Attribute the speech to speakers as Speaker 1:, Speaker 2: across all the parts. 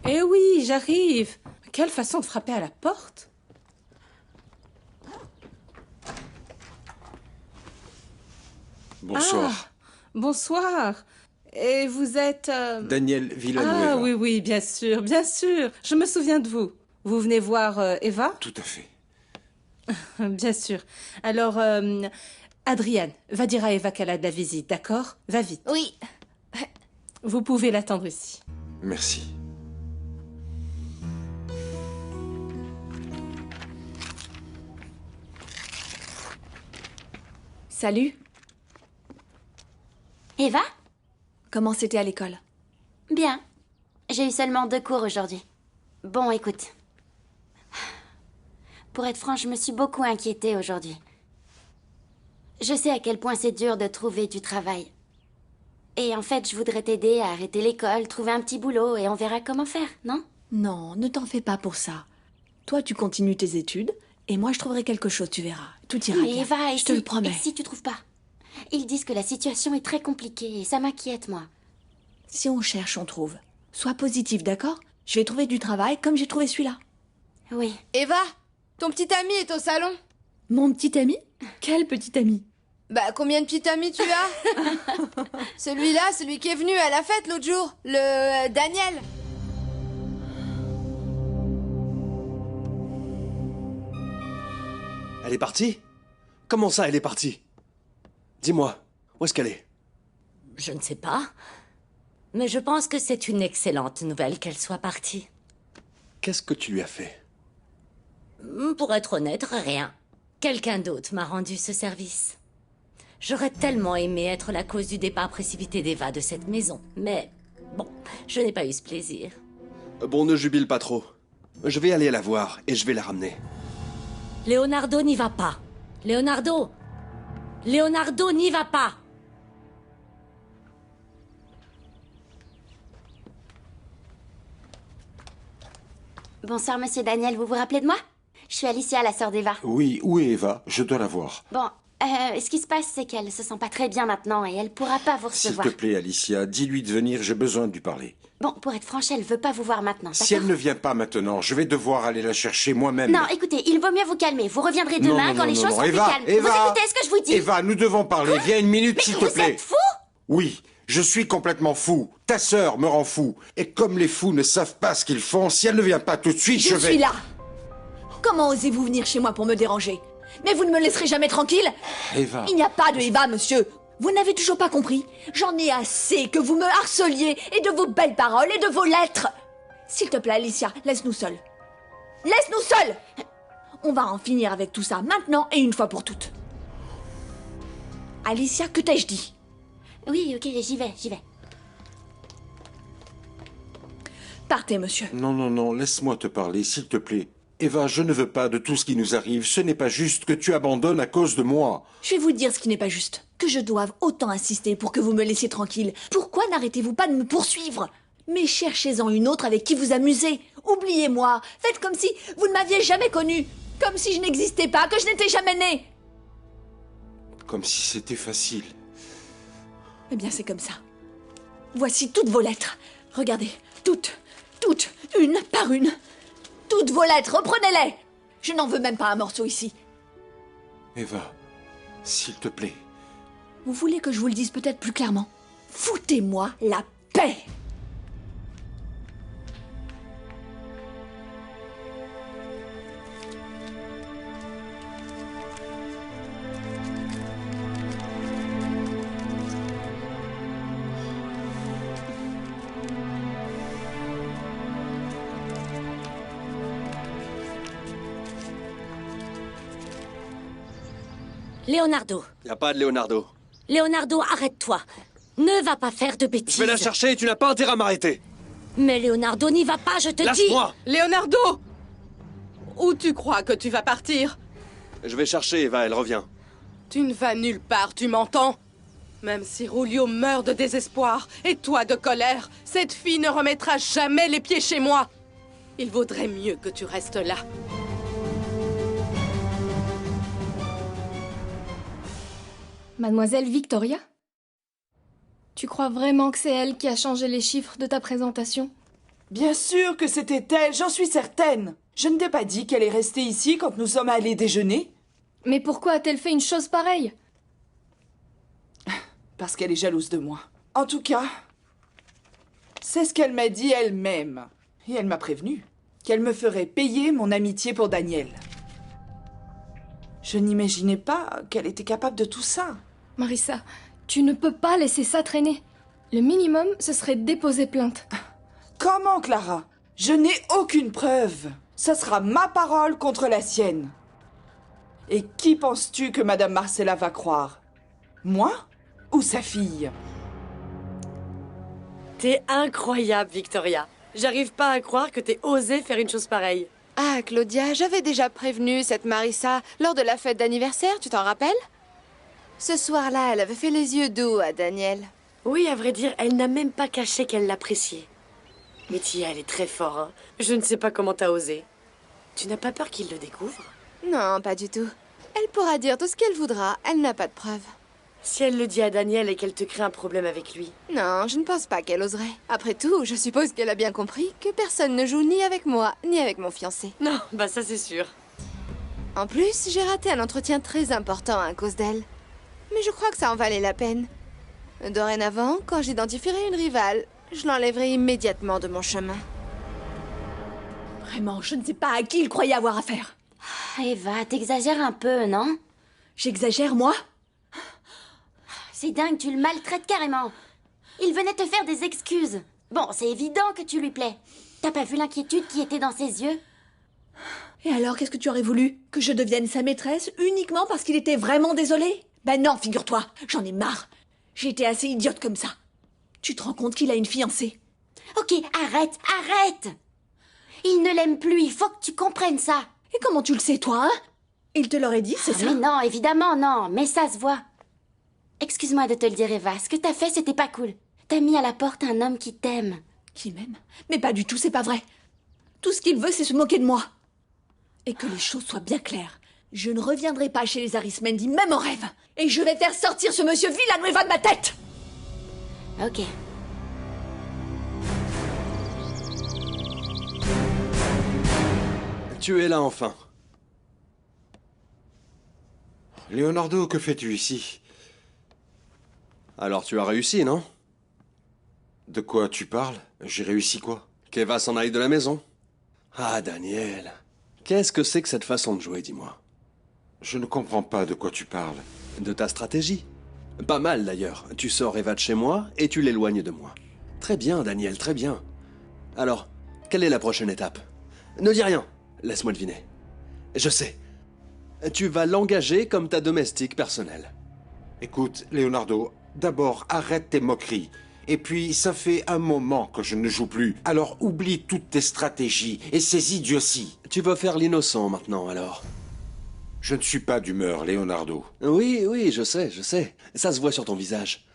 Speaker 1: Eh oui, j'arrive. Quelle façon de frapper à la porte.
Speaker 2: Bonsoir.
Speaker 1: Ah, bonsoir. Et vous êtes...
Speaker 2: Daniel Villanueva.
Speaker 1: Ah oui, oui, bien sûr, bien sûr. Je me souviens de vous. Vous venez voir Eva?
Speaker 2: Tout à fait.
Speaker 1: Bien sûr. Alors, Adrienne, va dire à Eva qu'elle a de la visite, d'accord? Va vite.
Speaker 3: Oui.
Speaker 1: Vous pouvez l'attendre ici.
Speaker 2: Merci.
Speaker 3: Salut.
Speaker 4: Eva?
Speaker 3: Comment c'était à l'école?
Speaker 4: Bien. J'ai eu seulement 2 cours aujourd'hui. Bon, écoute. Pour être franche, je me suis beaucoup inquiétée aujourd'hui. Je sais à quel point c'est dur de trouver du travail. Et en fait, je voudrais t'aider à arrêter l'école, trouver un petit boulot, et on verra comment faire, non?
Speaker 3: Non, ne t'en fais pas pour ça. Toi, tu continues tes études, et moi, je trouverai quelque chose, tu verras. Tout ira
Speaker 4: Mais
Speaker 3: bien.
Speaker 4: Eva,
Speaker 3: je te le promets.
Speaker 4: Et si tu trouves pas? Ils disent que la situation est très compliquée, et ça m'inquiète, moi.
Speaker 3: Si on cherche, on trouve. Sois positif, d'accord? Je vais trouver du travail comme j'ai trouvé celui-là.
Speaker 4: Oui.
Speaker 5: Eva, ton petit ami est au salon.
Speaker 3: Mon petit ami? Quel petit ami?
Speaker 5: Bah, combien de petits amis tu as? Celui-là, celui qui est venu à la fête l'autre jour. Le Daniel.
Speaker 6: Elle est partie? Comment ça, elle est partie? Dis-moi, où est-ce qu'elle est?
Speaker 7: Je ne sais pas. Mais je pense que c'est une excellente nouvelle qu'elle soit partie.
Speaker 6: Qu'est-ce que tu lui as fait?
Speaker 7: Pour être honnête, rien. Quelqu'un d'autre m'a rendu ce service. J'aurais tellement aimé être la cause du départ précipité d'Eva de cette maison. Mais, bon, je n'ai pas eu ce plaisir.
Speaker 6: Bon, ne jubile pas trop. Je vais aller la voir et je vais la ramener.
Speaker 7: Leonardo n'y va pas. Leonardo! Leonardo n'y va pas!
Speaker 4: Bonsoir, monsieur Daniel, vous vous rappelez de moi? Je suis Alicia, la sœur d'Eva.
Speaker 2: Oui, où est Eva? Je dois la voir.
Speaker 4: Bon, ce qui se passe, c'est qu'elle se sent pas très bien maintenant et elle pourra pas vous
Speaker 2: S'il
Speaker 4: recevoir.
Speaker 2: te plaît, Alicia, dis-lui de venir, j'ai besoin de lui parler.
Speaker 4: Bon, pour être franche, elle veut pas vous voir maintenant,
Speaker 2: Si elle
Speaker 4: d'accord?
Speaker 2: ne vient pas maintenant, je vais devoir aller la chercher moi-même.
Speaker 4: Non, écoutez, il vaut mieux vous calmer. Vous reviendrez
Speaker 2: Non,
Speaker 4: demain
Speaker 2: non,
Speaker 4: quand
Speaker 2: non,
Speaker 4: les
Speaker 2: non,
Speaker 4: choses
Speaker 2: non.
Speaker 4: seront plus
Speaker 2: Eva,
Speaker 4: calmes.
Speaker 2: Eva,
Speaker 4: vous écoutez ce que je vous dis?
Speaker 2: Eva, nous devons parler. Viens une minute, s'il te
Speaker 4: Vous
Speaker 2: plaît.
Speaker 4: êtes fou?
Speaker 2: Oui, je suis complètement fou. Ta sœur me rend fou. Et comme les fous ne savent pas ce qu'ils font, si elle ne vient pas tout de suite,
Speaker 3: Je
Speaker 2: vais...
Speaker 3: suis là. Comment osez-vous venir chez moi pour me déranger? Mais vous ne me laisserez jamais tranquille?
Speaker 2: Eva.
Speaker 3: Il n'y a pas de Eva, monsieur. Vous n'avez toujours pas compris? J'en ai assez que vous me harceliez et de vos belles paroles et de vos lettres. S'il te plaît, Alicia, laisse-nous seuls. Laisse-nous seuls! On va en finir avec tout ça maintenant et une fois pour toutes. Alicia, que t'ai-je dit?
Speaker 4: Oui, ok, j'y vais, j'y vais.
Speaker 3: Partez, monsieur.
Speaker 2: Non, non, non, laisse-moi te parler, s'il te plaît. Eva, je ne veux pas de tout ce qui nous arrive. Ce n'est pas juste que tu abandonnes à cause de moi.
Speaker 3: Je vais vous dire ce qui n'est pas juste. Que je doive autant insister pour que vous me laissiez tranquille. Pourquoi n'arrêtez-vous pas de me poursuivre? Mais cherchez-en une autre avec qui vous amuser. Oubliez-moi. Faites comme si vous ne m'aviez jamais connue. Comme si je n'existais pas, que je n'étais jamais née.
Speaker 2: Comme si c'était facile.
Speaker 3: Eh bien, c'est comme ça. Voici toutes vos lettres. Regardez, toutes, une par une. Toutes vos lettres, reprenez-les. Je n'en veux même pas un morceau ici.
Speaker 2: Eva, s'il te plaît.
Speaker 3: Vous voulez que je vous le dise peut-être plus clairement? Foutez-moi la paix.
Speaker 7: Leonardo!
Speaker 6: Y a pas de Leonardo.
Speaker 7: Leonardo, arrête-toi! Ne va pas faire de bêtises!
Speaker 6: Je vais la chercher et tu n'as pas intérêt à m'arrêter.
Speaker 7: Mais Leonardo n'y va pas, je te dis!
Speaker 6: Lâche-moi!
Speaker 1: Leonardo! Où tu crois que tu vas partir?
Speaker 6: Je vais chercher Eva, elle revient.
Speaker 1: Tu ne vas nulle part, tu m'entends? Même si Rulio meurt de désespoir et toi de colère, cette fille ne remettra jamais les pieds chez moi. Il vaudrait mieux que tu restes là.
Speaker 8: Mademoiselle Victoria? Tu crois vraiment que c'est elle qui a changé les chiffres de ta présentation? Bien sûr que c'était elle, j'en suis certaine. Je ne t'ai pas dit qu'elle est restée ici quand nous sommes allés déjeuner?
Speaker 5: Mais pourquoi a-t-elle fait une chose pareille?
Speaker 8: Parce qu'elle est jalouse de moi. En tout cas, c'est ce qu'elle m'a dit elle-même. Et elle m'a prévenu qu'elle me ferait payer mon amitié pour Daniel. Je n'imaginais pas qu'elle était capable de tout ça.
Speaker 5: Marissa, tu ne peux pas laisser ça traîner. Le minimum, ce serait de déposer plainte.
Speaker 8: Comment, Clara? Je n'ai aucune preuve. Ça sera ma parole contre la sienne. Et qui penses-tu que Madame Marcella va croire? Moi ou sa fille?
Speaker 9: T'es incroyable, Victoria. J'arrive pas à croire que t'aies osé faire une chose pareille.
Speaker 5: Ah, Claudia, j'avais déjà prévenu cette Marissa lors de la fête d'anniversaire, tu t'en rappelles? Ce soir-là, elle avait fait les yeux doux à Daniel.
Speaker 9: Oui, à vrai dire, elle n'a même pas caché qu'elle l'appréciait. Mais Tia, elle est très forte, hein. Je ne sais pas comment t'as osé. Tu n'as pas peur qu'il le découvre?
Speaker 5: Non, pas du tout. Elle pourra dire tout ce qu'elle voudra, elle n'a pas de preuves.
Speaker 9: Si elle le dit à Daniel et qu'elle te crée un problème avec lui?
Speaker 5: Non, je ne pense pas qu'elle oserait. Après tout, je suppose qu'elle a bien compris que personne ne joue ni avec moi, ni avec mon fiancé.
Speaker 9: Non, bah ça c'est sûr.
Speaker 5: En plus, j'ai raté un entretien très important à cause d'elle. Mais je crois que ça en valait la peine. Dorénavant, quand j'identifierai une rivale, je l'enlèverai immédiatement de mon chemin.
Speaker 3: Vraiment, je ne sais pas à qui il croyait avoir affaire.
Speaker 4: Eva, t'exagères un peu, non?
Speaker 3: J'exagère, moi?
Speaker 4: C'est dingue, tu le maltraites carrément. Il venait te faire des excuses. Bon, c'est évident que tu lui plais. T'as pas vu l'inquiétude qui était dans ses yeux?
Speaker 3: Et alors, qu'est-ce que tu aurais voulu? Que je devienne sa maîtresse uniquement parce qu'il était vraiment désolé? Ben non, figure-toi, j'en ai marre. J'ai été assez idiote comme ça. Tu te rends compte qu'il a une fiancée?
Speaker 4: Ok, arrête, arrête! Il ne l'aime plus, il faut que tu comprennes ça.
Speaker 3: Et comment tu le sais, toi, hein? Il te l'aurait dit, c'est ça?
Speaker 4: Mais non, évidemment non, mais ça se voit. Excuse-moi de te le dire, Eva, ce que t'as fait, c'était pas cool. T'as mis à la porte un homme qui t'aime.
Speaker 3: Qui m'aime? Mais pas du tout, c'est pas vrai. Tout ce qu'il veut, c'est se moquer de moi. Et que les choses soient bien claires. Je ne reviendrai pas chez les Arismendi, même en rêve. Et je vais faire sortir ce monsieur Villanueva de ma tête.
Speaker 4: Ok.
Speaker 6: Tu es là enfin.
Speaker 2: Leonardo, que fais-tu ici?
Speaker 6: Alors tu as réussi, non?
Speaker 2: De quoi tu parles? J'ai réussi quoi?
Speaker 6: Qu'Eva s'en aille de la maison. Ah, Daniel. Qu'est-ce que c'est que cette façon de jouer, dis-moi?
Speaker 2: Je ne comprends pas de quoi tu parles.
Speaker 6: De ta stratégie. Pas mal, d'ailleurs. Tu sors Eva de chez moi et tu l'éloignes de moi. Très bien, Daniel, très bien. Alors, quelle est la prochaine étape? Ne dis rien. Laisse-moi deviner. Je sais. Tu vas l'engager comme ta domestique personnelle.
Speaker 2: Écoute, Leonardo, d'abord arrête tes moqueries. Et puis, ça fait un moment que je ne joue plus. Alors oublie toutes tes stratégies et ces idioties.
Speaker 6: Tu vas faire l'innocent maintenant, alors.
Speaker 2: Je ne suis pas d'humeur, Leonardo.
Speaker 6: Oui, oui, je sais, je sais. Ça se voit sur ton visage.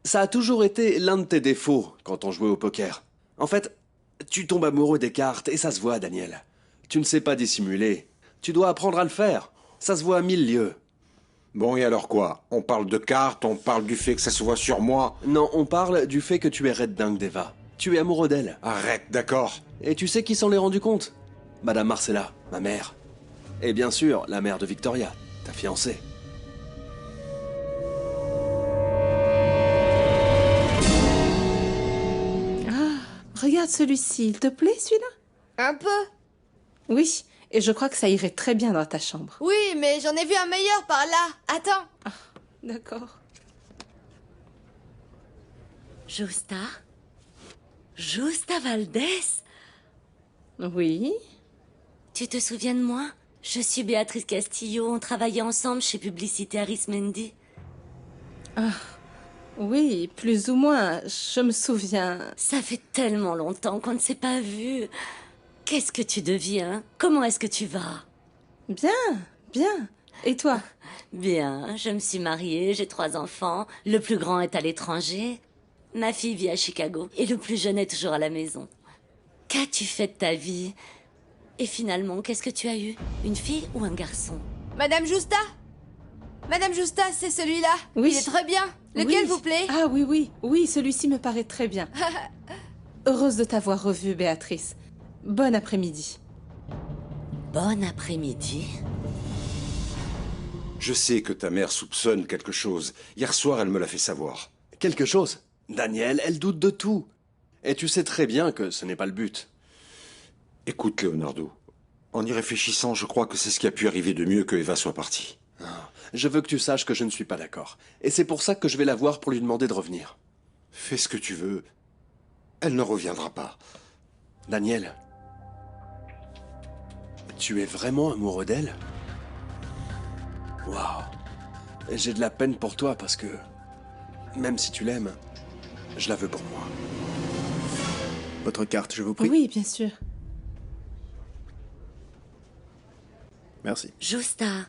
Speaker 6: Ça a toujours été l'un de tes défauts quand on jouait au poker. En fait, tu tombes amoureux des cartes et ça se voit, Daniel. Tu ne sais pas dissimuler. Tu dois apprendre à le faire. Ça se voit à 1000 lieues.
Speaker 2: Bon, et alors quoi? On parle de cartes, on parle du fait que ça se voit sur moi.
Speaker 6: Non, on parle du fait que tu es red dingue d'Eva. Tu es amoureux d'elle.
Speaker 2: Arrête, d'accord.
Speaker 6: Et tu sais qui s'en est rendu compte? Madame Marcella, ma mère. Et bien sûr, la mère de Victoria, ta fiancée.
Speaker 10: Regarde celui-ci, il te plaît celui-là?
Speaker 5: Un peu.
Speaker 10: Oui, et je crois que ça irait très bien dans ta chambre.
Speaker 5: Oui, mais j'en ai vu un meilleur par là. Attends.
Speaker 10: D'accord.
Speaker 7: Justa? Justa Valdez?
Speaker 10: Oui?
Speaker 7: Tu te souviens de moi? Je suis Béatrice Castillo, on travaillait ensemble chez Publicité Arismendi.
Speaker 10: Oui, plus ou moins, je me souviens.
Speaker 7: Ça fait tellement longtemps qu'on ne s'est pas vus. Qu'est-ce que tu deviens? Comment est-ce que tu vas?
Speaker 10: Bien, bien. Et toi?
Speaker 7: Bien, je me suis mariée, j'ai 3 enfants. Le plus grand est à l'étranger. Ma fille vit à Chicago et le plus jeune est toujours à la maison. Qu'as-tu fait de ta vie? Et finalement, qu'est-ce que tu as eu? Une fille ou un garçon?
Speaker 5: Madame Justa? Madame Justa, c'est celui-là.
Speaker 10: Oui.
Speaker 5: Il est très bien. Lequel
Speaker 10: Oui.
Speaker 5: vous plaît?
Speaker 10: Ah oui, oui, oui, celui-ci me paraît très bien. Heureuse de t'avoir revue, Béatrice. Bon après-midi.
Speaker 7: Bon après-midi.
Speaker 2: Je sais que ta mère soupçonne quelque chose. Hier soir, elle me l'a fait savoir.
Speaker 6: Quelque chose? Daniel, elle doute de tout. Et tu sais très bien que ce n'est pas le but.
Speaker 2: Écoute, Leonardo, en y réfléchissant, je crois que c'est ce qui a pu arriver de mieux que Eva soit partie.
Speaker 6: Je veux que tu saches que je ne suis pas d'accord. Et c'est pour ça que je vais la voir pour lui demander de revenir.
Speaker 2: Fais ce que tu veux. Elle ne reviendra pas.
Speaker 6: Daniel, tu es vraiment amoureux d'elle? Waouh. J'ai de la peine pour toi parce que, même si tu l'aimes, je la veux pour moi.
Speaker 11: Votre carte, je vous prie.
Speaker 10: Oui, bien sûr.
Speaker 11: Merci.
Speaker 7: Justa,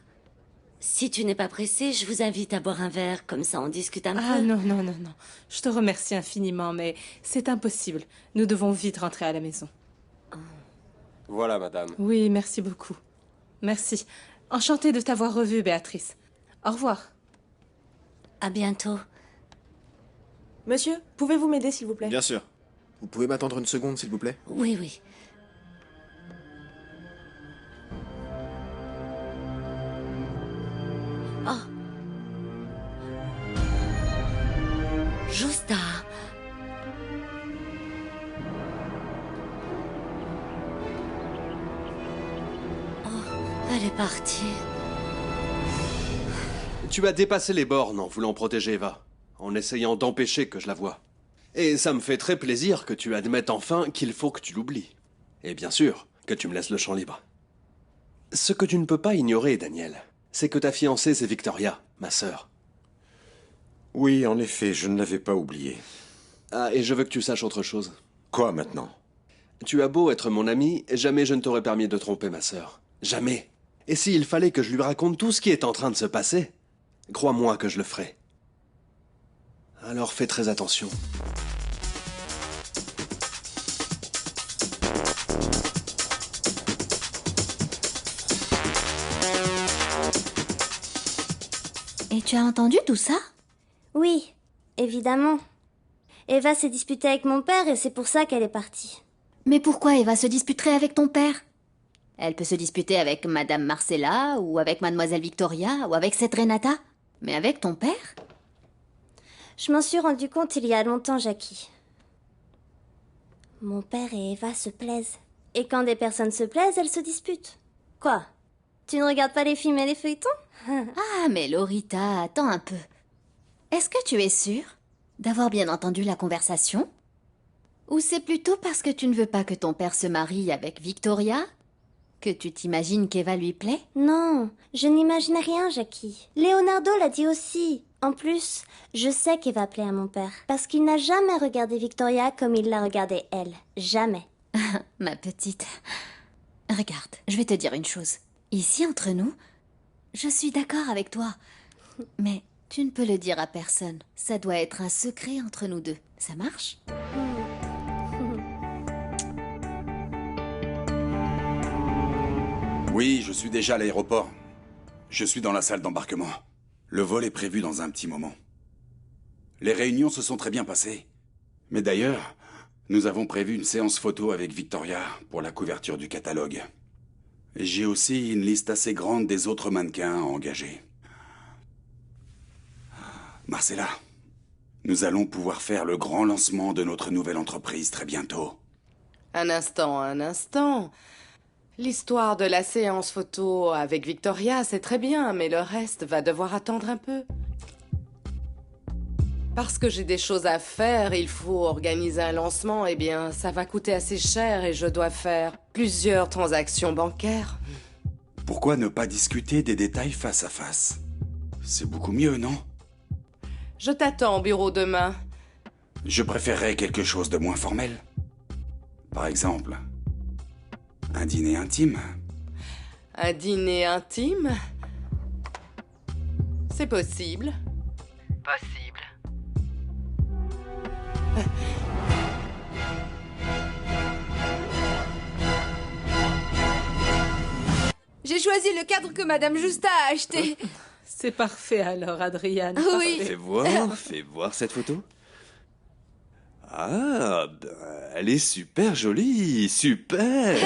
Speaker 7: si tu n'es pas pressé, je vous invite à boire un verre, comme ça on discute un peu.
Speaker 10: Ah non, non, non, non. Je te remercie infiniment, mais c'est impossible. Nous devons vite rentrer à la maison.
Speaker 12: Voilà, madame.
Speaker 10: Oui, merci beaucoup. Merci. Enchantée de t'avoir revue, Béatrice. Au revoir.
Speaker 7: À bientôt.
Speaker 9: Monsieur, pouvez-vous m'aider, s'il vous plaît?
Speaker 11: Bien sûr. Vous pouvez m'attendre une seconde, s'il vous plaît?
Speaker 7: Oui, oui. Oh. Justa. Oh, elle est partie.
Speaker 6: Tu as dépassé les bornes en voulant protéger Eva, en essayant d'empêcher que je la voie. Et ça me fait très plaisir que tu admettes enfin qu'il faut que tu l'oublies. Et bien sûr, que tu me laisses le champ libre. Ce que tu ne peux pas ignorer, Daniel, c'est que ta fiancée, c'est Victoria, ma sœur.
Speaker 2: Oui, en effet, je ne l'avais pas oublié.
Speaker 6: Ah, et je veux que tu saches autre chose.
Speaker 2: Quoi maintenant?
Speaker 6: Tu as beau être mon ami, jamais je ne t'aurais permis de tromper ma sœur. Jamais. Et s'il fallait que je lui raconte tout ce qui est en train de se passer, crois-moi que je le ferai. Alors fais très attention.
Speaker 3: Et tu as entendu tout ça?
Speaker 13: Oui, évidemment. Eva s'est disputée avec mon père et c'est pour ça qu'elle est partie.
Speaker 3: Mais pourquoi Eva se disputerait avec ton père? Elle peut se disputer avec Madame Marcella, ou avec Mademoiselle Victoria, ou avec cette Renata. Mais avec ton père?
Speaker 13: Je m'en suis rendu compte il y a longtemps, Jackie. Mon père et Eva se plaisent. Et quand des personnes se plaisent, elles se disputent. Quoi? Tu ne regardes pas les films et les feuilletons?
Speaker 3: Ah, mais Lorita, attends un peu. Est-ce que tu es sûre d'avoir bien entendu la conversation? Ou c'est plutôt parce que tu ne veux pas que ton père se marie avec Victoria que tu t'imagines qu'Eva lui plaît?
Speaker 13: Non, je n'imagine rien, Jackie. Leonardo l'a dit aussi. En plus, je sais qu'Eva plaît à mon père. Parce qu'il n'a jamais regardé Victoria comme il l'a regardée elle. Jamais.
Speaker 3: Ma petite. Regarde, je vais te dire une chose. Ici, entre nous, je suis d'accord avec toi. Mais tu ne peux le dire à personne. Ça doit être un secret entre nous deux. Ça marche?
Speaker 14: Oui, je suis déjà à l'aéroport. Je suis dans la salle d'embarquement. Le vol est prévu dans un petit moment. Les réunions se sont très bien passées. Mais d'ailleurs, nous avons prévu une séance photo avec Victoria pour la couverture du catalogue. Et j'ai aussi une liste assez grande des autres mannequins à engager. Marcella, nous allons pouvoir faire le grand lancement de notre nouvelle entreprise très bientôt.
Speaker 1: Un instant, un instant. L'histoire de la séance photo avec Victoria, c'est très bien, mais le reste va devoir attendre un peu. Parce que j'ai des choses à faire, il faut organiser un lancement, eh bien, ça va coûter assez cher et je dois faire plusieurs transactions bancaires.
Speaker 14: Pourquoi ne pas discuter des détails face à face? C'est beaucoup mieux, non?
Speaker 1: Je t'attends au bureau demain.
Speaker 14: Je préférerais quelque chose de moins formel. Par exemple, un dîner intime.
Speaker 1: Un dîner intime? C'est possible. Possible.
Speaker 5: J'ai choisi le cadre que Madame Justa a acheté.
Speaker 10: C'est parfait alors, Adriane.
Speaker 5: Oui.
Speaker 10: Parfait.
Speaker 11: Fais voir cette photo.
Speaker 6: Ah, ben, elle est super jolie, super.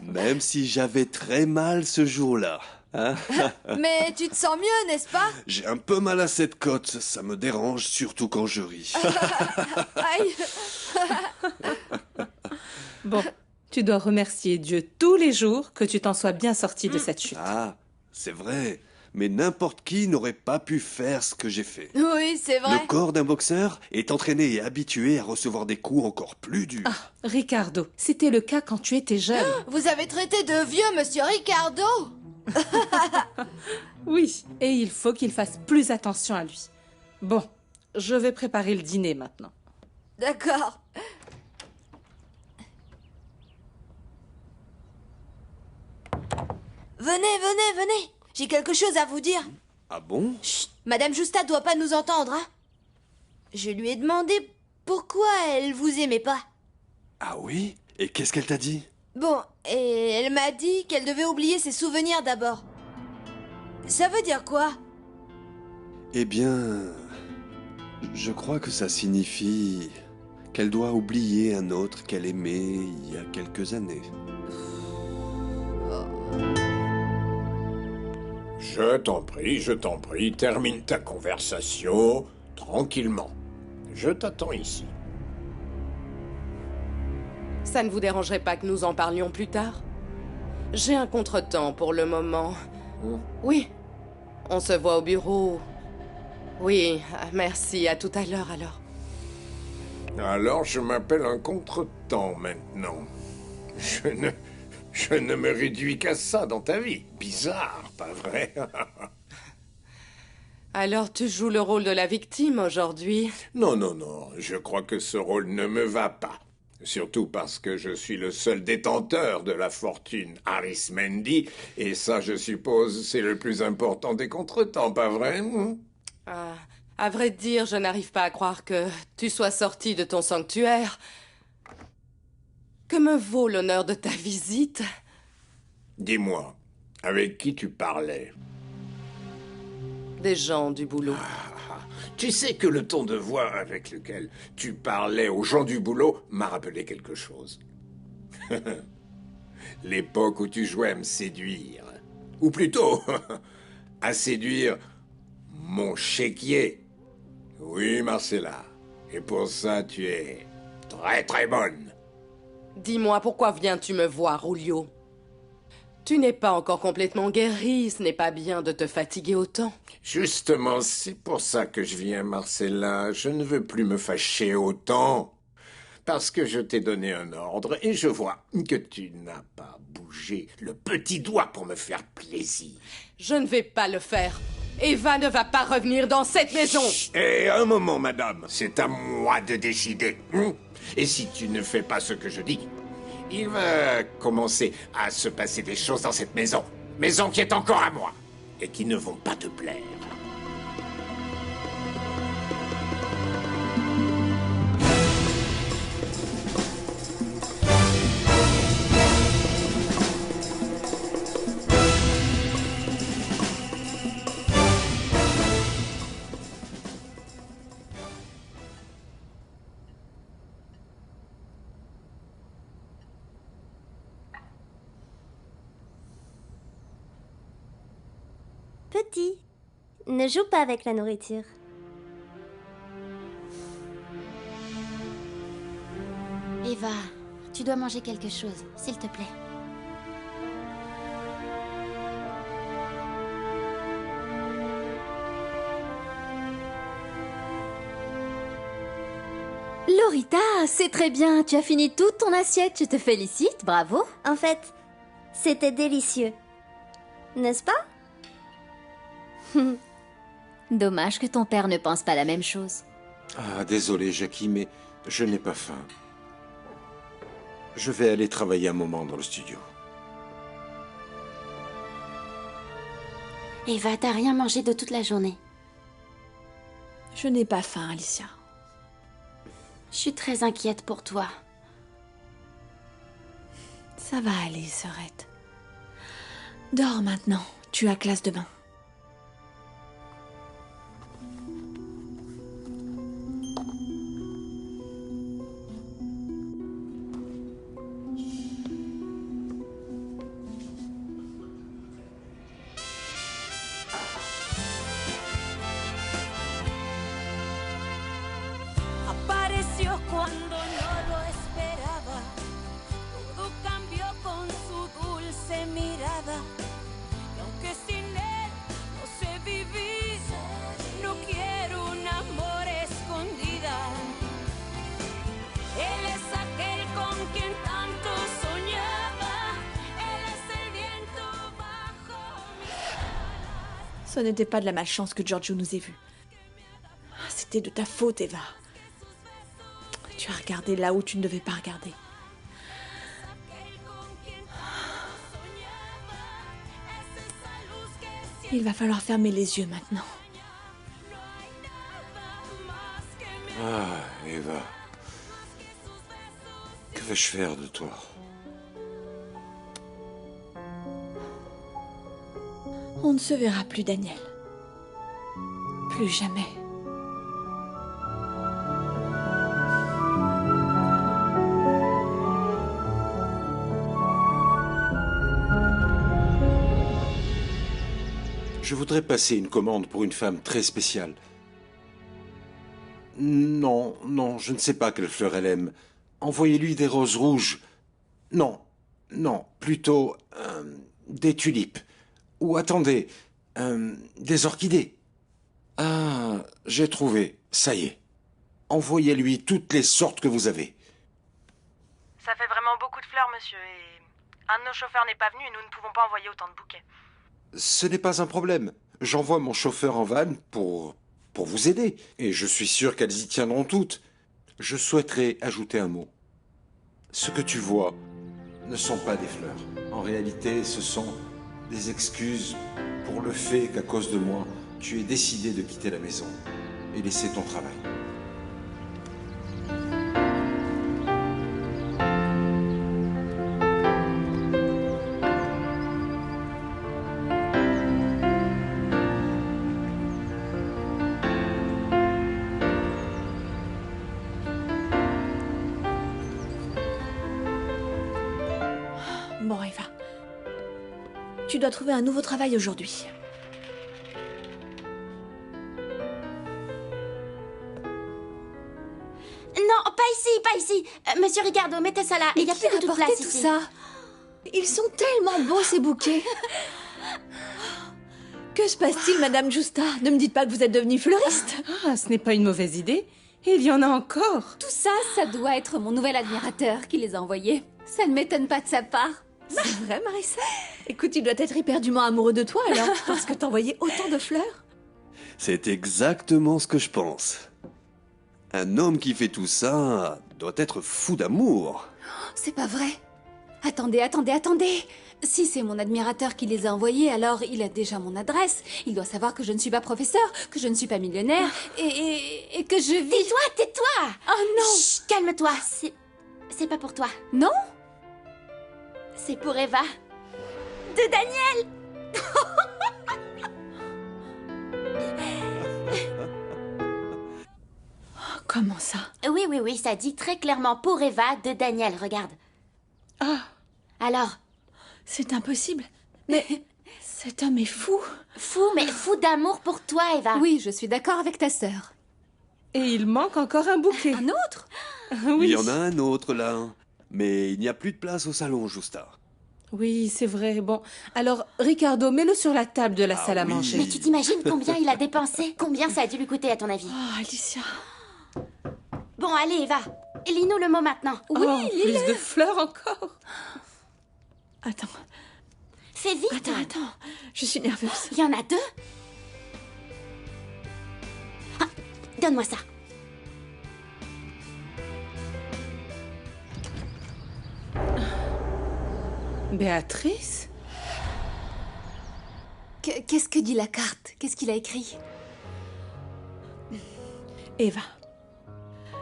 Speaker 6: Même si j'avais très mal ce jour-là. Hein.
Speaker 5: Mais tu te sens mieux, n'est-ce pas?
Speaker 6: J'ai un peu mal à cette côte, ça me dérange, surtout quand je ris.
Speaker 5: Aïe.
Speaker 10: Bon, tu dois remercier Dieu tous les jours que tu t'en sois bien sorti de cette chute.
Speaker 6: Ah, c'est vrai. Mais n'importe qui n'aurait pas pu faire ce que j'ai fait.
Speaker 5: Oui, c'est vrai.
Speaker 6: Le corps d'un boxeur est entraîné et habitué à recevoir des coups encore plus durs.
Speaker 10: Ah, Ricardo, c'était le cas quand tu étais jeune.
Speaker 5: Vous avez traité de vieux Monsieur Ricardo?
Speaker 10: Oui, et il faut qu'il fasse plus attention à lui. Bon, je vais préparer le dîner maintenant.
Speaker 5: D'accord. Venez. J'ai quelque chose à vous dire.
Speaker 6: Ah bon?
Speaker 5: Chut, Madame Justa doit pas nous entendre, hein. Je lui ai demandé pourquoi elle vous aimait pas.
Speaker 6: Ah oui? Et qu'est-ce qu'elle t'a dit?
Speaker 5: Bon, et elle m'a dit qu'elle devait oublier ses souvenirs d'abord. Ça veut dire quoi?
Speaker 6: Eh bien, je crois que ça signifie qu'elle doit oublier un autre qu'elle aimait il y a quelques années.
Speaker 15: Je t'en prie, termine ta conversation tranquillement. Je t'attends ici.
Speaker 1: Ça ne vous dérangerait pas que nous en parlions plus tard? J'ai un contretemps pour le moment. Oui, on se voit au bureau. Oui, merci, à tout à l'heure alors.
Speaker 15: Alors je m'appelle un contretemps maintenant. Je ne me réduis qu'à ça dans ta vie. Bizarre, pas vrai?
Speaker 1: Alors tu joues le rôle de la victime aujourd'hui?
Speaker 15: Non, je crois que ce rôle ne me va pas. Surtout parce que je suis le seul détenteur de la fortune Arismendi, et ça, je suppose, c'est le plus important des contretemps, pas vrai?
Speaker 1: À vrai dire, je n'arrive pas à croire que tu sois sorti de ton sanctuaire. Que me vaut l'honneur de ta visite?
Speaker 15: Dis-moi, avec qui tu parlais?
Speaker 1: Des gens du boulot.
Speaker 15: Tu sais que le ton de voix avec lequel tu parlais aux gens du boulot m'a rappelé quelque chose. L'époque où tu jouais à me séduire. Ou plutôt, à séduire mon chéquier. Oui, Marcella. Et pour ça, tu es très très bonne.
Speaker 1: Dis-moi, pourquoi viens-tu me voir, Julio? Tu n'es pas encore complètement guéri, ce n'est pas bien de te fatiguer autant.
Speaker 15: Justement, c'est pour ça que je viens, Marcella. Je ne veux plus me fâcher autant. Parce que je t'ai donné un ordre et je vois que tu n'as pas bougé le petit doigt pour me faire plaisir.
Speaker 1: Je ne vais pas le faire. Eva ne va pas revenir dans cette maison.
Speaker 15: Et un moment, madame. C'est à moi de décider. Et si tu ne fais pas ce que je dis, il va commencer à se passer des choses dans cette maison. Maison qui est encore à moi. Et qui ne vont pas te plaire.
Speaker 13: Petit, ne joue pas avec la nourriture.
Speaker 4: Eva, tu dois manger quelque chose, s'il te plaît.
Speaker 3: Lorita, c'est très bien. Tu as fini toute ton assiette. Je te félicite. Bravo.
Speaker 13: En fait, c'était délicieux. N'est-ce pas?
Speaker 3: Dommage que ton père ne pense pas la même chose.
Speaker 2: Ah, désolé, Jackie, mais je n'ai pas faim. Je vais aller travailler un moment dans le studio.
Speaker 4: Eva, t'as rien mangé de toute la journée.
Speaker 3: Je n'ai pas faim, Alicia.
Speaker 4: Je suis très inquiète pour toi.
Speaker 3: Ça va aller, sœurette. Dors maintenant. Tu as classe demain. Ce n'était pas de la malchance que Giorgio nous ait vus. C'était de ta faute, Eva. Tu as regardé là où tu ne devais pas regarder. Il va falloir fermer les yeux maintenant.
Speaker 2: Ah, Eva. Que vais-je faire de toi?
Speaker 3: On ne se verra plus, Daniel. Plus jamais.
Speaker 2: Je voudrais passer une commande pour une femme très spéciale. Non, non, je ne sais pas quelle fleur elle aime. Envoyez-lui des roses rouges. Non, non, plutôt des tulipes. Ou attendez, des orchidées. Ah, j'ai trouvé, ça y est. Envoyez-lui toutes les sortes que vous avez.
Speaker 16: Ça fait vraiment beaucoup de fleurs, monsieur, et un de nos chauffeurs n'est pas venu et nous ne pouvons pas envoyer autant de bouquets.
Speaker 2: Ce n'est pas un problème. J'envoie mon chauffeur en van pour vous aider. Et je suis sûr qu'elles y tiendront toutes. Je souhaiterais ajouter un mot. Ce que tu vois ne sont pas des fleurs. En réalité, ce sont des excuses pour le fait qu'à cause de moi, tu aies décidé de quitter la maison et laisser ton travail.
Speaker 3: Bon, Eva. Tu dois trouver un nouveau travail aujourd'hui.
Speaker 4: Non, pas ici, pas ici. Monsieur Ricardo, mettez ça là. Il n'y a plus de place
Speaker 3: tout
Speaker 4: ici.
Speaker 3: ça. Ils sont tellement beaux, ces bouquets. Que se passe-t-il, Madame Justa? Ne me dites pas que vous êtes devenue fleuriste.
Speaker 10: Ah, ce n'est pas une mauvaise idée. Il y en a encore.
Speaker 17: Tout ça, ça doit être mon nouvel admirateur qui les a envoyés. Ça ne m'étonne pas de sa part.
Speaker 3: C'est vrai, Marissa? Écoute, il doit être éperdument amoureux de toi, alors, parce que t'envoyais autant de fleurs.
Speaker 6: C'est exactement ce que je pense. Un homme qui fait tout ça doit être fou d'amour.
Speaker 17: C'est pas vrai. Attendez, attendez, attendez. Si c'est mon admirateur qui les a envoyés, alors il a déjà mon adresse. Il doit savoir que je ne suis pas professeur, que je ne suis pas millionnaire et que je vis...
Speaker 4: Tais-toi, tais-toi.
Speaker 17: Oh non.
Speaker 4: Chut, calme-toi. C'est pas pour toi.
Speaker 17: Non?
Speaker 4: C'est pour Eva. De Daniel.
Speaker 3: Comment ça?
Speaker 4: Oui, oui, oui, ça dit très clairement pour Eva de Daniel, regarde.
Speaker 3: Ah.
Speaker 4: Alors?
Speaker 3: C'est impossible. Mais cet homme est fou.
Speaker 4: Fou, mais fou d'amour pour toi, Eva.
Speaker 17: Oui, je suis d'accord avec ta sœur.
Speaker 10: Et il manque encore un bouquet.
Speaker 17: Un autre?
Speaker 10: Oui.
Speaker 6: Il y en a un autre là. Mais il n'y a plus de place au salon, Justa.
Speaker 10: Oui, c'est vrai. Bon, alors, Ricardo, mets-le sur la table de la salle à manger.
Speaker 4: Mais tu t'imagines combien il a dépensé? Combien ça a dû lui coûter, à ton avis?
Speaker 3: Oh, Alicia.
Speaker 4: Bon, allez, Eva. Lis-nous le mot maintenant.
Speaker 10: Oui, plus de fleurs encore.
Speaker 3: Attends.
Speaker 4: Fais vite.
Speaker 3: Attends. Je suis nerveuse.
Speaker 4: Il y en a deux? Ah, donne-moi ça.
Speaker 10: Béatrice?
Speaker 17: Qu'est-ce que dit la carte? Qu'est-ce qu'il a écrit?
Speaker 3: Eva,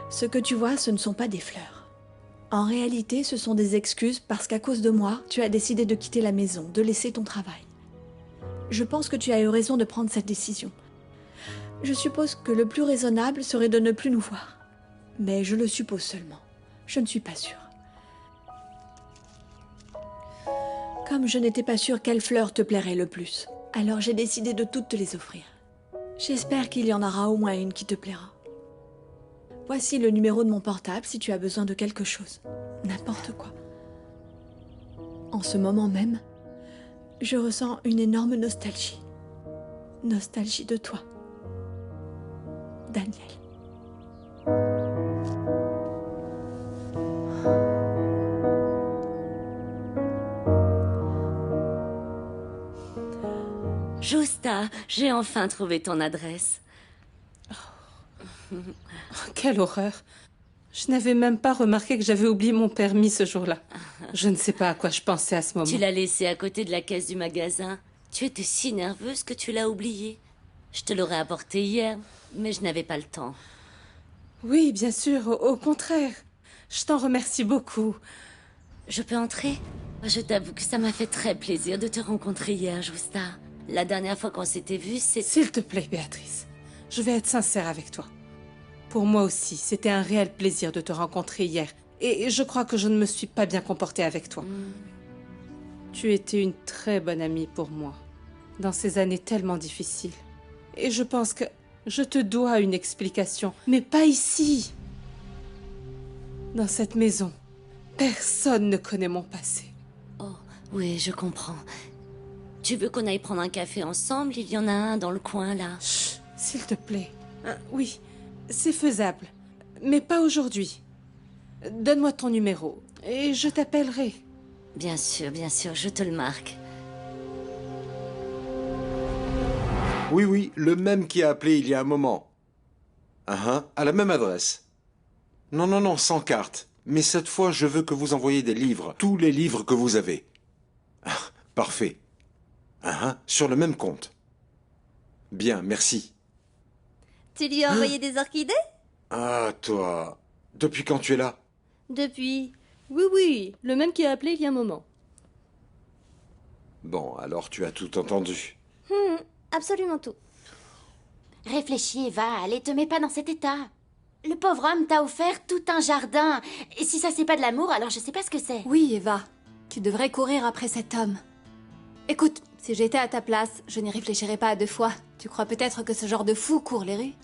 Speaker 3: ce que tu vois, ce ne sont pas des fleurs. En réalité, ce sont des excuses parce qu'à cause de moi, tu as décidé de quitter la maison, de laisser ton travail. Je pense que tu as eu raison de prendre cette décision. Je suppose que le plus raisonnable serait de ne plus nous voir. Mais je le suppose seulement. Je ne suis pas sûre. Comme je n'étais pas sûre quelle fleur te plairait le plus, alors j'ai décidé de toutes te les offrir. J'espère qu'il y en aura au moins une qui te plaira. Voici le numéro de mon portable si tu as besoin de quelque chose. N'importe quoi. En ce moment même, je ressens une énorme nostalgie. Nostalgie de toi. Daniel.
Speaker 4: Juste.
Speaker 7: Justa, j'ai enfin trouvé ton adresse.
Speaker 10: Oh, quelle horreur. Je n'avais même pas remarqué que j'avais oublié mon permis ce jour-là. Je ne sais pas à quoi je pensais à ce moment.
Speaker 7: Tu l'as laissé à côté de la caisse du magasin. Tu étais si nerveuse que tu l'as oublié. Je te l'aurais apporté hier, mais je n'avais pas le temps.
Speaker 10: Oui, bien sûr, au contraire. Je t'en remercie beaucoup.
Speaker 7: Je peux entrer? Je t'avoue que ça m'a fait très plaisir de te rencontrer hier, Justa. La dernière fois qu'on s'était vus, c'est...
Speaker 10: S'il te plaît, Béatrice, je vais être sincère avec toi. Pour moi aussi, c'était un réel plaisir de te rencontrer hier. Et je crois que je ne me suis pas bien comportée avec toi. Tu étais une très bonne amie pour moi, dans ces années tellement difficiles. Et je pense que je te dois une explication, mais pas ici. Dans cette maison, personne ne connaît mon passé.
Speaker 7: Oh, oui, je comprends. Tu veux qu'on aille prendre un café ensemble? Il y en a un dans le coin, là.
Speaker 10: Chut, s'il te plaît. Oui, c'est faisable, mais pas aujourd'hui. Donne-moi ton numéro et je t'appellerai.
Speaker 7: Bien sûr, je te le marque.
Speaker 2: Oui, le même qui a appelé il y a un moment. À la même adresse. Non, sans carte. Mais cette fois, je veux que vous envoyiez des livres. Tous les livres que vous avez. Parfait. Sur le même compte. Bien, merci.
Speaker 13: Tu lui as envoyé des orchidées?
Speaker 2: Ah, toi. Depuis quand tu es là?
Speaker 13: Depuis...
Speaker 18: Oui, le même qui a appelé il y a un moment.
Speaker 2: Bon, alors tu as tout entendu.
Speaker 13: Absolument tout.
Speaker 4: Réfléchis, Eva, allez, te mets pas dans cet état. Le pauvre homme t'a offert tout un jardin. Et si ça c'est pas de l'amour, alors je sais pas ce que c'est.
Speaker 17: Oui, Eva, tu devrais courir après cet homme. Écoute, si j'étais à ta place, je n'y réfléchirais pas à deux fois. Tu crois peut-être que ce genre de fou court les rues?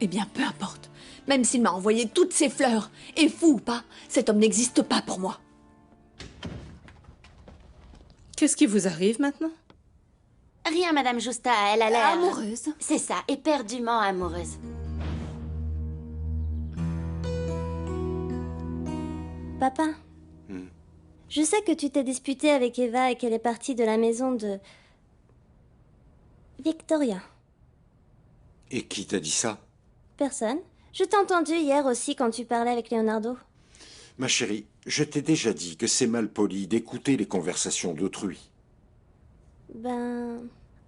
Speaker 3: Eh bien, peu importe. Même s'il m'a envoyé toutes ces fleurs, et fou ou pas, cet homme n'existe pas pour moi.
Speaker 10: Qu'est-ce qui vous arrive maintenant?
Speaker 4: Rien, Madame Justa, elle a l'air...
Speaker 17: Amoureuse.
Speaker 4: C'est ça, éperdument amoureuse.
Speaker 13: Papa, je sais que tu t'es disputé avec Eva et qu'elle est partie de la maison de... Victoria.
Speaker 2: Et qui t'a dit ça?
Speaker 13: Personne. Je t'ai entendu hier aussi quand tu parlais avec Leonardo.
Speaker 2: Ma chérie, je t'ai déjà dit que c'est mal poli d'écouter les conversations d'autrui.
Speaker 13: Ben...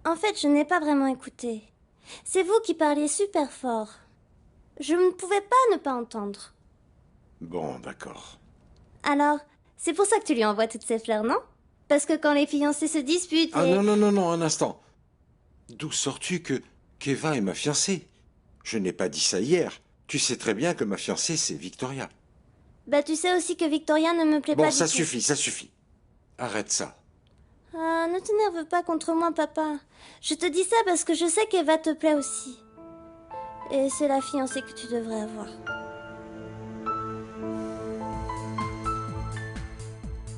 Speaker 13: En fait, je n'ai pas vraiment écouté. C'est vous qui parliez super fort. Je ne pouvais pas ne pas entendre.
Speaker 2: Bon, d'accord.
Speaker 13: Alors, c'est pour ça que tu lui envoies toutes ces fleurs, non? Parce que quand les fiancés se disputent
Speaker 2: Ah
Speaker 13: et...
Speaker 2: non, un instant. D'où sors-tu qu'Eva est ma fiancée? Je n'ai pas dit ça hier. Tu sais très bien que ma fiancée, c'est Victoria.
Speaker 13: Bah, tu sais aussi que Victoria ne me plaît pas
Speaker 2: Bon,
Speaker 13: du
Speaker 2: ça
Speaker 13: tout.
Speaker 2: suffit. Arrête ça.
Speaker 13: Ah, ne t'énerve pas contre moi, papa. Je te dis ça parce que je sais qu'Eva te plaît aussi. Et c'est la fiancée que tu devrais avoir.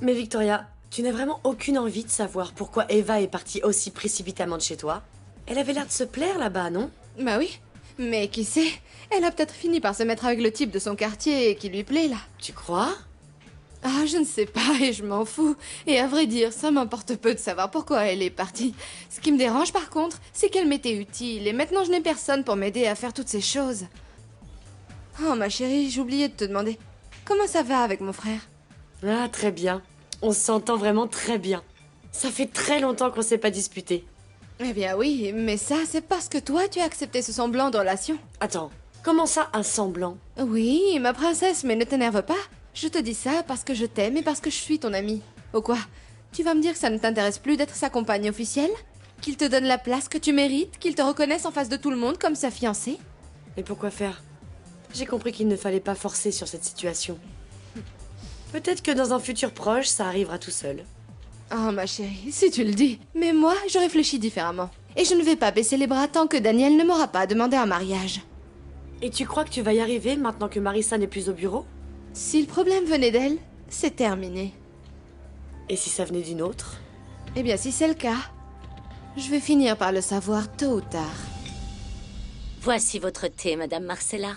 Speaker 9: Mais Victoria, tu n'as vraiment aucune envie de savoir pourquoi Eva est partie aussi précipitamment de chez toi? Elle avait l'air de se plaire là-bas, non?
Speaker 5: Bah oui, mais qui sait? Elle a peut-être fini par se mettre avec le type de son quartier qui lui plaît, là.
Speaker 9: Tu crois?
Speaker 5: Ah, je ne sais pas et je m'en fous. Et à vrai dire, ça m'importe peu de savoir pourquoi elle est partie. Ce qui me dérange par contre, c'est qu'elle m'était utile et maintenant je n'ai personne pour m'aider à faire toutes ces choses. Oh ma chérie, j'ai oublié de te demander. Comment ça va avec mon frère?
Speaker 9: Ah, très bien. On s'entend vraiment très bien. Ça fait très longtemps qu'on s'est pas disputé.
Speaker 5: Eh bien oui, mais ça, c'est parce que toi, tu as accepté ce semblant de relation.
Speaker 9: Attends, comment ça, un semblant?
Speaker 5: Oui, ma princesse, mais ne t'énerve pas. Je te dis ça parce que je t'aime et parce que je suis ton amie. Oh quoi? Tu vas me dire que ça ne t'intéresse plus d'être sa compagne officielle? Qu'il te donne la place que tu mérites? Qu'il te reconnaisse en face de tout le monde comme sa fiancée?
Speaker 9: Et pourquoi faire? J'ai compris qu'il ne fallait pas forcer sur cette situation. Peut-être que dans un futur proche, ça arrivera tout seul.
Speaker 5: Oh ma chérie, si tu le dis. Mais moi, je réfléchis différemment. Et je ne vais pas baisser les bras tant que Daniel ne m'aura pas demandé un mariage.
Speaker 9: Et tu crois que tu vas y arriver maintenant que Marissa n'est plus au bureau?
Speaker 5: Si le problème venait d'elle, c'est terminé.
Speaker 9: Et si ça venait d'une autre?
Speaker 5: Eh bien, si c'est le cas, je vais finir par le savoir tôt ou tard.
Speaker 7: Voici votre thé, Madame Marcella.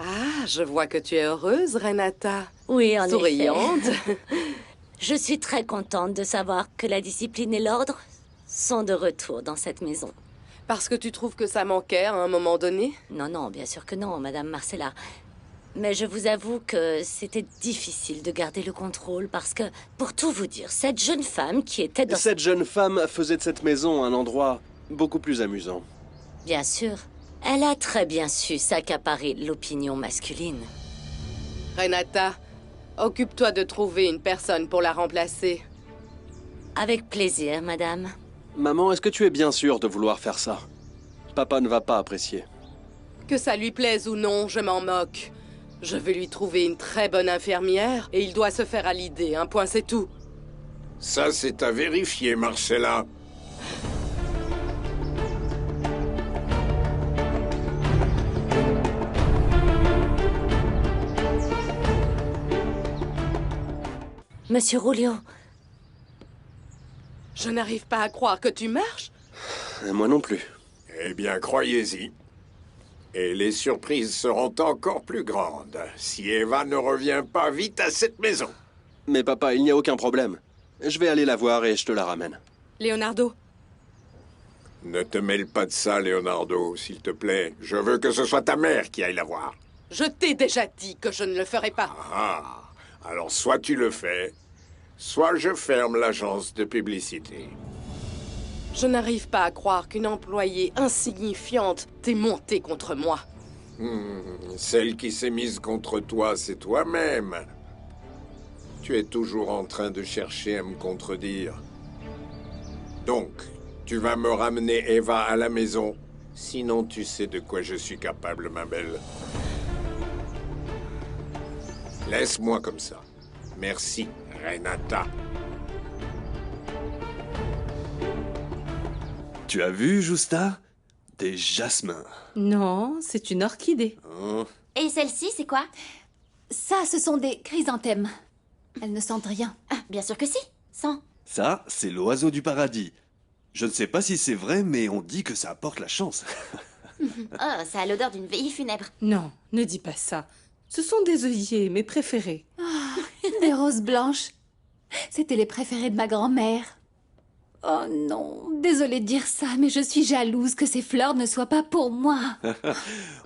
Speaker 18: Ah, je vois que tu es heureuse, Renata.
Speaker 7: Oui, en
Speaker 18: Souriante.
Speaker 7: effet. Je suis très contente de savoir que la discipline et l'ordre sont de retour dans cette maison.
Speaker 1: Parce que tu trouves que ça manquait à un moment donné?
Speaker 7: Non, non, bien sûr que non, Madame Marcella. Mais je vous avoue que c'était difficile de garder le contrôle parce que, pour tout vous dire, cette jeune femme qui était dans...
Speaker 6: Cette jeune femme faisait de cette maison un endroit beaucoup plus amusant.
Speaker 7: Bien sûr, elle a très bien su s'accaparer l'opinion masculine.
Speaker 1: Renata, occupe-toi de trouver une personne pour la remplacer.
Speaker 7: Avec plaisir, madame.
Speaker 6: Maman, est-ce que tu es bien sûre de vouloir faire ça? Papa ne va pas apprécier.
Speaker 1: Que ça lui plaise ou non, je m'en moque. Je vais lui trouver une très bonne infirmière et il doit se faire à l'idée, un point c'est tout.
Speaker 15: Ça, c'est à vérifier, Marcella.
Speaker 7: Monsieur Rulio.
Speaker 1: Je n'arrive pas à croire que tu marches.
Speaker 6: Moi non plus.
Speaker 15: Eh bien, croyez-y. Et les surprises seront encore plus grandes si Eva ne revient pas vite à cette maison.
Speaker 6: Mais papa, il n'y a aucun problème. Je vais aller la voir et je te la ramène.
Speaker 1: Leonardo.
Speaker 15: Ne te mêle pas de ça, Leonardo, s'il te plaît. Je veux que ce soit ta mère qui aille la voir.
Speaker 1: Je t'ai déjà dit que je ne le ferai pas.
Speaker 15: Ah, alors soit tu le fais, soit je ferme l'agence de publicité.
Speaker 1: Je n'arrive pas à croire qu'une employée insignifiante t'ait monté contre moi.
Speaker 15: Celle qui s'est mise contre toi, c'est toi-même. Tu es toujours en train de chercher à me contredire. Donc, tu vas me ramener Eva à la maison. Sinon, tu sais de quoi je suis capable, ma belle. Laisse-moi comme ça. Merci, Renata.
Speaker 6: Tu as vu, Justa? Des jasmins.
Speaker 10: Non, c'est une orchidée.
Speaker 6: Oh.
Speaker 4: Et celle-ci, c'est quoi?
Speaker 17: Ça, ce sont des chrysanthèmes. Elles ne sentent rien.
Speaker 4: Ah, bien sûr que si. Sens.
Speaker 6: Ça, c'est l'oiseau du paradis. Je ne sais pas si c'est vrai, mais on dit que ça apporte la chance.
Speaker 4: Oh, ça a l'odeur d'une veillée funèbre.
Speaker 10: Non, ne dis pas ça. Ce sont des œillets, mes préférés.
Speaker 17: Ah, des roses blanches. C'était les préférés de ma grand-mère. Oh non, désolée de dire ça, mais je suis jalouse que ces fleurs ne soient pas pour moi.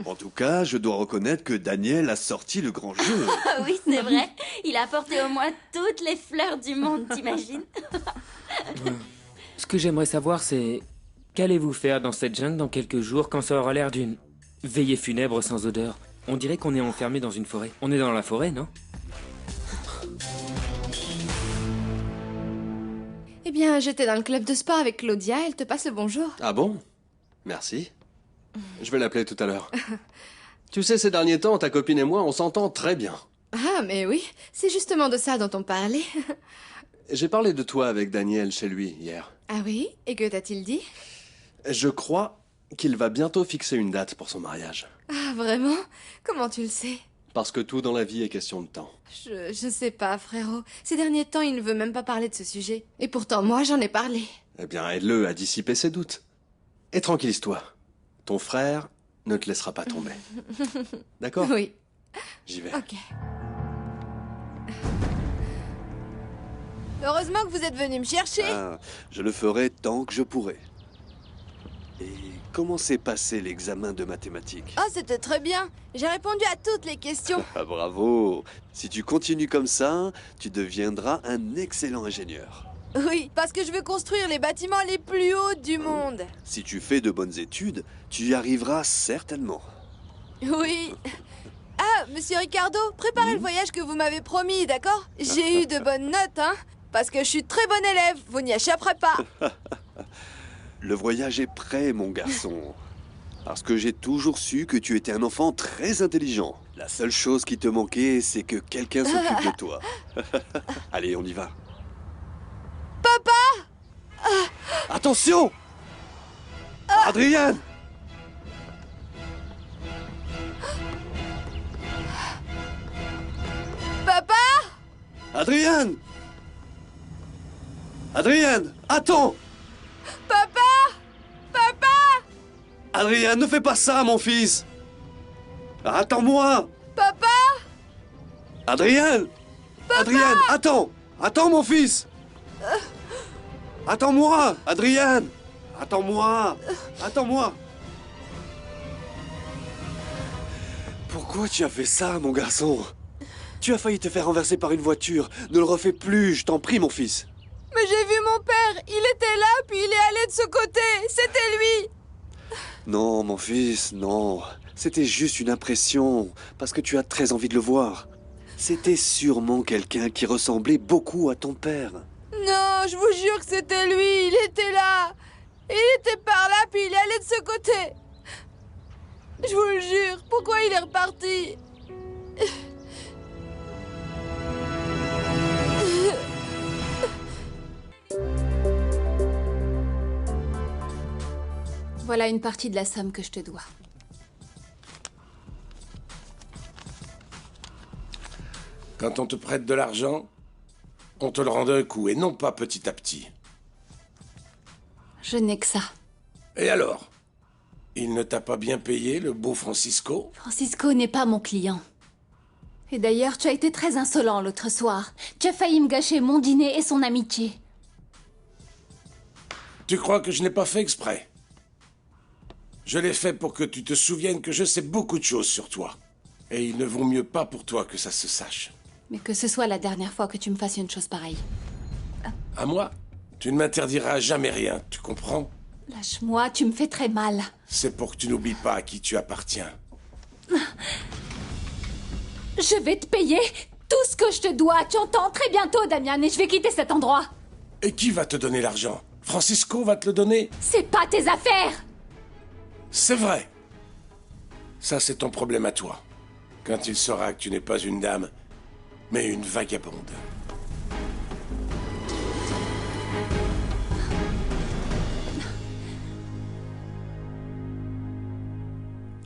Speaker 6: En tout cas, je dois reconnaître que Daniel a sorti le grand jeu.
Speaker 4: Ah oui, c'est vrai. Il a apporté au moins toutes les fleurs du monde, t'imagines?
Speaker 19: Ce que j'aimerais savoir, c'est... Qu'allez-vous faire dans cette jungle dans quelques jours quand ça aura l'air d'une veillée funèbre sans odeur? On dirait qu'on est enfermé dans une forêt. On est dans la forêt, non?
Speaker 5: Eh bien, j'étais dans le club de sport avec Claudia, elle te passe le bonjour.
Speaker 6: Ah bon? Merci. Je vais l'appeler tout à l'heure. Tu sais, ces derniers temps, ta copine et moi, on s'entend très bien.
Speaker 5: Ah, mais oui, c'est justement de ça dont on parlait.
Speaker 6: J'ai parlé de toi avec Daniel chez lui hier.
Speaker 5: Ah oui? Et que t'a-t-il dit?
Speaker 6: Je crois qu'il va bientôt fixer une date pour son mariage.
Speaker 5: Ah, vraiment? Comment tu le sais?
Speaker 6: Parce que tout dans la vie est question de temps.
Speaker 5: Je sais pas, frérot. Ces derniers temps, il ne veut même pas parler de ce sujet. Et pourtant, moi, j'en ai parlé.
Speaker 6: Eh bien, aide-le à dissiper ses doutes. Et tranquillise-toi. Ton frère ne te laissera pas tomber. D'accord?
Speaker 5: Oui.
Speaker 6: J'y vais.
Speaker 5: Ok. Heureusement que vous êtes venu me chercher.
Speaker 6: Ah, je le ferai tant que je pourrai. Et comment s'est passé l'examen de mathématiques?
Speaker 5: Oh, c'était très bien. J'ai répondu à toutes les questions.
Speaker 6: Ah, bravo! Si tu continues comme ça, tu deviendras un excellent ingénieur.
Speaker 5: Oui, parce que je veux construire les bâtiments les plus hauts du monde.
Speaker 6: Si tu fais de bonnes études, tu y arriveras certainement.
Speaker 5: Oui. Ah, monsieur Ricardo, préparez le voyage que vous m'avez promis, d'accord? J'ai eu de bonnes notes, hein? Parce que je suis très bon élève, vous n'y échapperez pas.
Speaker 6: Le voyage est prêt, mon garçon. Parce que j'ai toujours su que tu étais un enfant très intelligent. La seule chose qui te manquait, c'est que quelqu'un s'occupe de toi. Allez, on y va.
Speaker 5: Papa!
Speaker 6: Attention! Adrienne!
Speaker 5: Papa!
Speaker 6: Adrienne! Adrienne! Attends!
Speaker 5: Papa! Papa!
Speaker 6: Adrienne, ne fais pas ça, mon fils! Attends-moi!
Speaker 5: Papa!
Speaker 6: Adrienne! Adrienne, attends! Attends, mon fils! Attends-moi, Adrienne! Attends-moi! Attends-moi! Pourquoi tu as fait ça, mon garçon? Tu as failli te faire renverser par une voiture. Ne le refais plus, je t'en prie, mon fils.
Speaker 5: Mais j'ai vu mon père. Il était là, puis il est allé de ce côté. C'était lui.
Speaker 6: Non, mon fils, non. C'était juste une impression, parce que tu as très envie de le voir. C'était sûrement quelqu'un qui ressemblait beaucoup à ton père.
Speaker 5: Non, je vous jure que c'était lui. Il était là. Il était par là, puis il est allé de ce côté. Je vous le jure. Pourquoi il est reparti?
Speaker 17: Voilà une partie de la somme que je te dois.
Speaker 20: Quand on te prête de l'argent, on te le rend d'un coup et non pas petit à petit.
Speaker 17: Je n'ai que ça.
Speaker 20: Et alors? Il ne t'a pas bien payé, le beau Francisco?
Speaker 17: Francisco n'est pas mon client. Et d'ailleurs, tu as été très insolent l'autre soir. Tu as failli me gâcher mon dîner et son amitié.
Speaker 20: Tu crois que je n'ai pas fait exprès? Je l'ai fait pour que tu te souviennes que je sais beaucoup de choses sur toi. Et il ne vaut mieux pas pour toi que ça se sache.
Speaker 17: Mais que ce soit la dernière fois que tu me fasses une chose pareille.
Speaker 20: À moi? Tu ne m'interdiras jamais rien, tu comprends?
Speaker 17: Lâche-moi, tu me fais très mal.
Speaker 20: C'est pour que tu n'oublies pas à qui tu appartiens.
Speaker 17: Je vais te payer tout ce que je te dois. Tu entends? Très bientôt, Damien, et je vais quitter cet endroit.
Speaker 20: Et qui va te donner l'argent? Francisco va te le donner?
Speaker 17: C'est pas tes affaires!
Speaker 20: C'est vrai. Ça, c'est ton problème à toi. Quand il saura que tu n'es pas une dame, mais une vagabonde.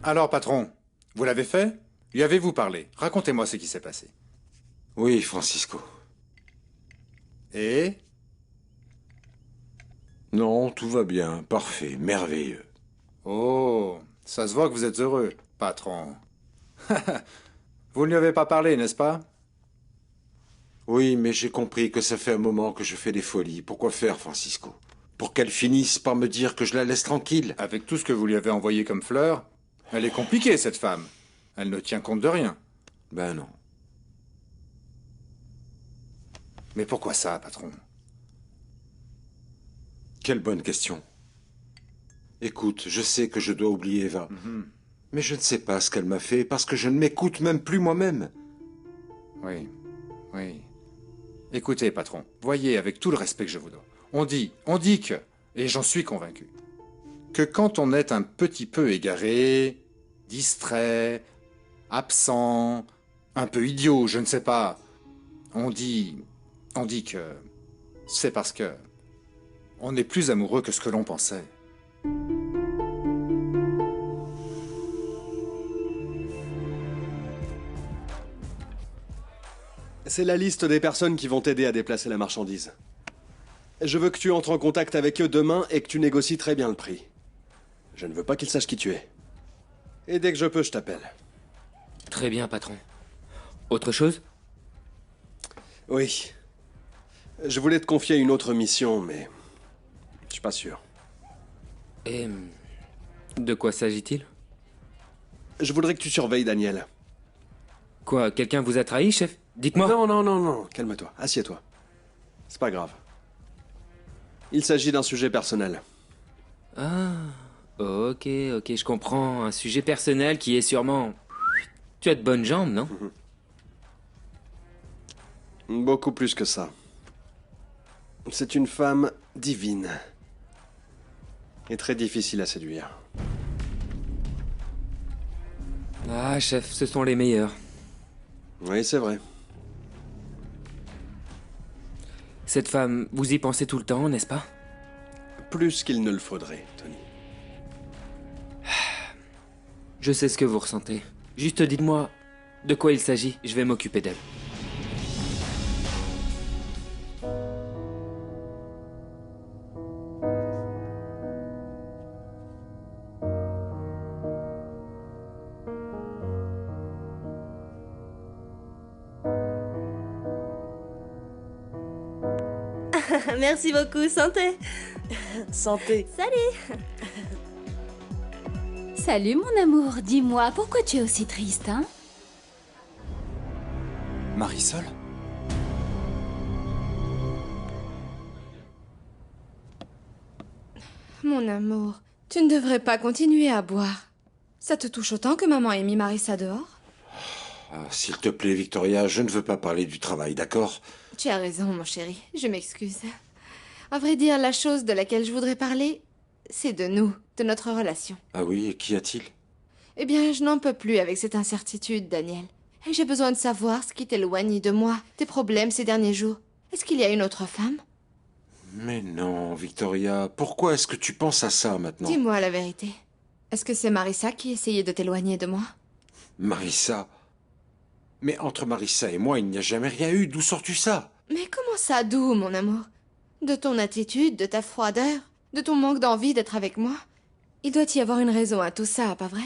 Speaker 21: Alors, patron, vous l'avez fait? Lui avez-vous parlé? Racontez-moi ce qui s'est passé.
Speaker 2: Oui, Francisco.
Speaker 21: Et?
Speaker 2: Non, tout va bien. Parfait, merveilleux.
Speaker 21: Oh, ça se voit que vous êtes heureux, patron. Vous ne lui avez pas parlé, n'est-ce pas?
Speaker 2: Oui, mais j'ai compris que ça fait un moment que je fais des folies. Pourquoi faire, Francisco? Pour qu'elle finisse par me dire que je la laisse tranquille.
Speaker 21: Avec tout ce que vous lui avez envoyé comme fleurs, elle est compliquée, cette femme. Elle ne tient compte de rien.
Speaker 2: Ben non.
Speaker 21: Mais pourquoi ça, patron?
Speaker 2: Quelle bonne question. Écoute, je sais que je dois oublier Eva. Mais je ne sais pas ce qu'elle m'a fait parce que je ne m'écoute même plus moi-même.
Speaker 21: Oui, oui. Écoutez, patron, voyez avec tout le respect que je vous dois. On dit que, et j'en suis convaincu, que quand on est un petit peu égaré, distrait, absent, un peu idiot, je ne sais pas, on dit que c'est parce que on est plus amoureux que ce que l'on pensait.
Speaker 6: C'est la liste des personnes qui vont t'aider à déplacer la marchandise. Je veux que tu entres en contact avec eux demain et que tu négocies très bien le prix. Je ne veux pas qu'ils sachent qui tu es. Et dès que je peux, je t'appelle.
Speaker 19: Très bien, patron. Autre chose?
Speaker 6: Oui. Je voulais te confier une autre mission, mais je suis pas sûr.
Speaker 19: Et de quoi s'agit-il?
Speaker 6: Je voudrais que tu surveilles Daniel.
Speaker 19: Quoi, quelqu'un vous a trahi, chef? Dites-moi.
Speaker 6: Non, calme-toi, assieds-toi. C'est pas grave. Il s'agit d'un sujet personnel.
Speaker 19: Ah, ok, je comprends. Un sujet personnel qui est sûrement... Tu as de bonnes jambes, non?
Speaker 6: Beaucoup plus que ça. C'est une femme divine. Et très difficile à séduire.
Speaker 19: Ah, chef, ce sont les meilleurs.
Speaker 6: Oui, c'est vrai.
Speaker 19: Cette femme, vous y pensez tout le temps, n'est-ce pas?
Speaker 6: Plus qu'il ne le faudrait, Tony.
Speaker 19: Je sais ce que vous ressentez. Juste dites-moi de quoi il s'agit, je vais m'occuper d'elle.
Speaker 8: Merci beaucoup, santé.
Speaker 9: Santé.
Speaker 8: Salut.
Speaker 17: Salut mon amour, dis-moi, pourquoi tu es aussi triste, hein?
Speaker 21: Marisol?
Speaker 5: Mon amour, tu ne devrais pas continuer à boire. Ça te touche autant que maman ait mis Marissa dehors?
Speaker 2: Ah, s'il te plaît, Victoria, je ne veux pas parler du travail, d'accord?
Speaker 5: Tu as raison, mon chéri, je m'excuse. À vrai dire, la chose de laquelle je voudrais parler, c'est de nous, de notre relation.
Speaker 2: Ah oui, et qu'y a-t-il?
Speaker 5: Eh bien, je n'en peux plus avec cette incertitude, Daniel. Et j'ai besoin de savoir ce qui t'éloigne de moi, tes problèmes ces derniers jours. Est-ce qu'il y a une autre femme?
Speaker 2: Mais non, Victoria, pourquoi est-ce que tu penses à ça maintenant?
Speaker 5: Dis-moi la vérité. Est-ce que c'est Marissa qui essayait de t'éloigner de moi?
Speaker 2: Marissa? Mais entre Marissa et moi, il n'y a jamais rien eu. D'où sors-tu ça?
Speaker 5: Mais comment ça, d'où, mon amour? De ton attitude, de ta froideur, de ton manque d'envie d'être avec moi? Il doit y avoir une raison à tout ça, pas vrai?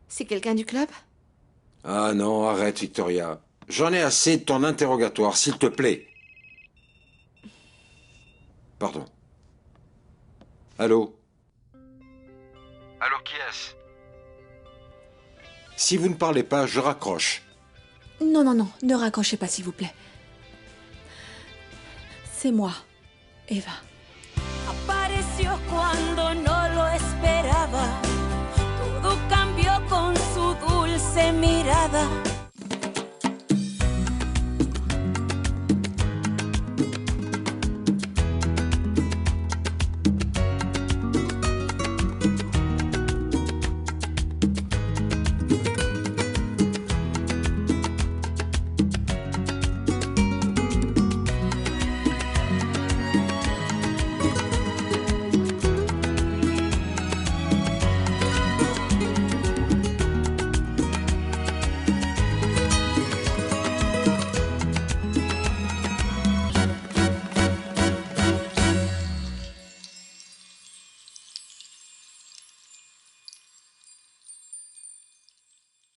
Speaker 5: C'est quelqu'un du club?
Speaker 2: Ah non, arrête, Victoria. J'en ai assez de ton interrogatoire, s'il te plaît. Pardon. Allô? Allô, qui est-ce? Si vous ne parlez pas, je raccroche.
Speaker 3: Non, non, non, ne raccrochez pas, s'il vous plaît. C'est moi, Eva.
Speaker 22: Apareció cuando no lo esperaba. Todo cambió con su dulce mirada.